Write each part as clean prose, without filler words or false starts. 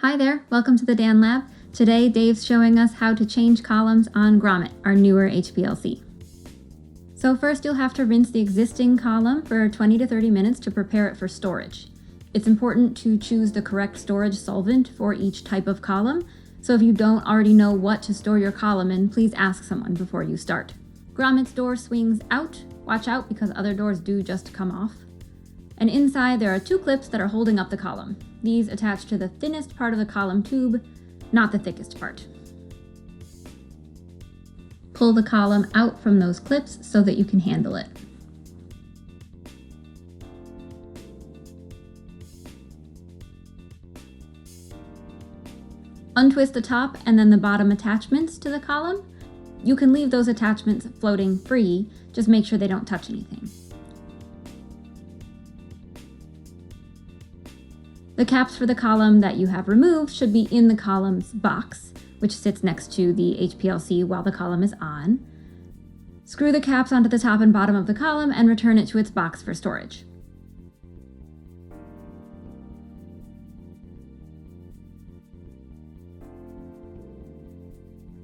Hi there, welcome to the Dan Lab. Today Dave's showing us how to change columns on Gromit, our newer HPLC. So first you'll have to rinse the existing column for 20 to 30 minutes to prepare it for storage. It's important to choose the correct storage solvent for each type of column, so if you don't already know what to store your column in, please ask someone before you start. Gromit's door swings out. Watch out because other doors do just come off. And inside there are two clips that are holding up the column. These attach to the thinnest part of the column tube, not the thickest part. Pull the column out from those clips so that you can handle it. Untwist the top and then the bottom attachments to the column. You can leave those attachments floating free, just make sure they don't touch anything. The caps for the column that you have removed should be in the column's box, which sits next to the HPLC while the column is on. Screw the caps onto the top and bottom of the column and return it to its box for storage.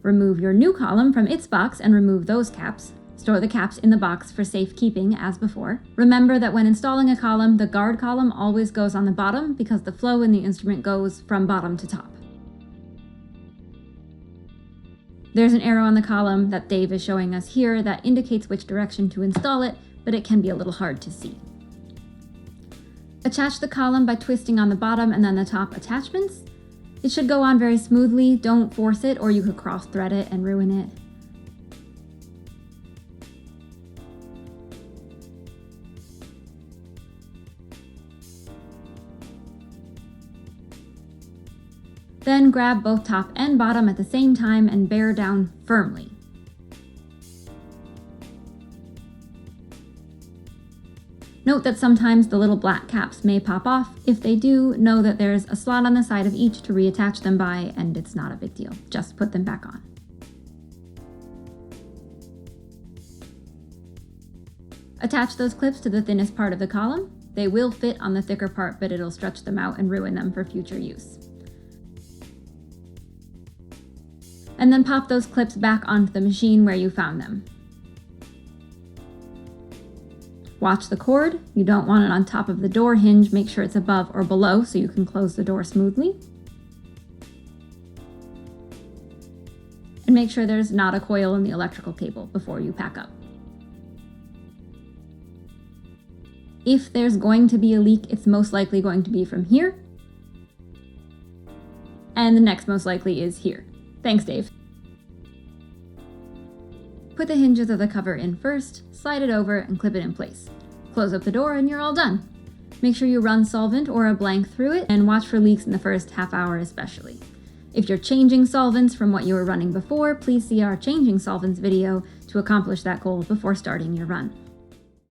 Remove your new column from its box and remove those caps. Store the caps in the box for safekeeping as before. Remember that when installing a column, the guard column always goes on the bottom because the flow in the instrument goes from bottom to top. There's an arrow on the column that Dave is showing us here that indicates which direction to install it, but it can be a little hard to see. Attach the column by twisting on the bottom and then the top attachments. It should go on very smoothly. Don't force it or you could cross-thread it and ruin it. Then grab both top and bottom at the same time and bear down firmly. Note that sometimes the little black caps may pop off. If they do, know that there's a slot on the side of each to reattach them by, and it's not a big deal. Just put them back on. Attach those clips to the thinnest part of the column. They will fit on the thicker part, but it'll stretch them out and ruin them for future use. And then pop those clips back onto the machine where you found them. Watch the cord. You don't want it on top of the door hinge. Make sure it's above or below so you can close the door smoothly. And make sure there's not a coil in the electrical cable before you pack up. If there's going to be a leak, it's most likely going to be from here. And the next most likely is here. Thanks, Dave. Put the hinges of the cover in first, slide it over, and clip it in place. Close up the door and you're all done. Make sure you run solvent or a blank through it and watch for leaks in the first half hour especially. If you're changing solvents from what you were running before, please see our changing solvents video to accomplish that goal before starting your run.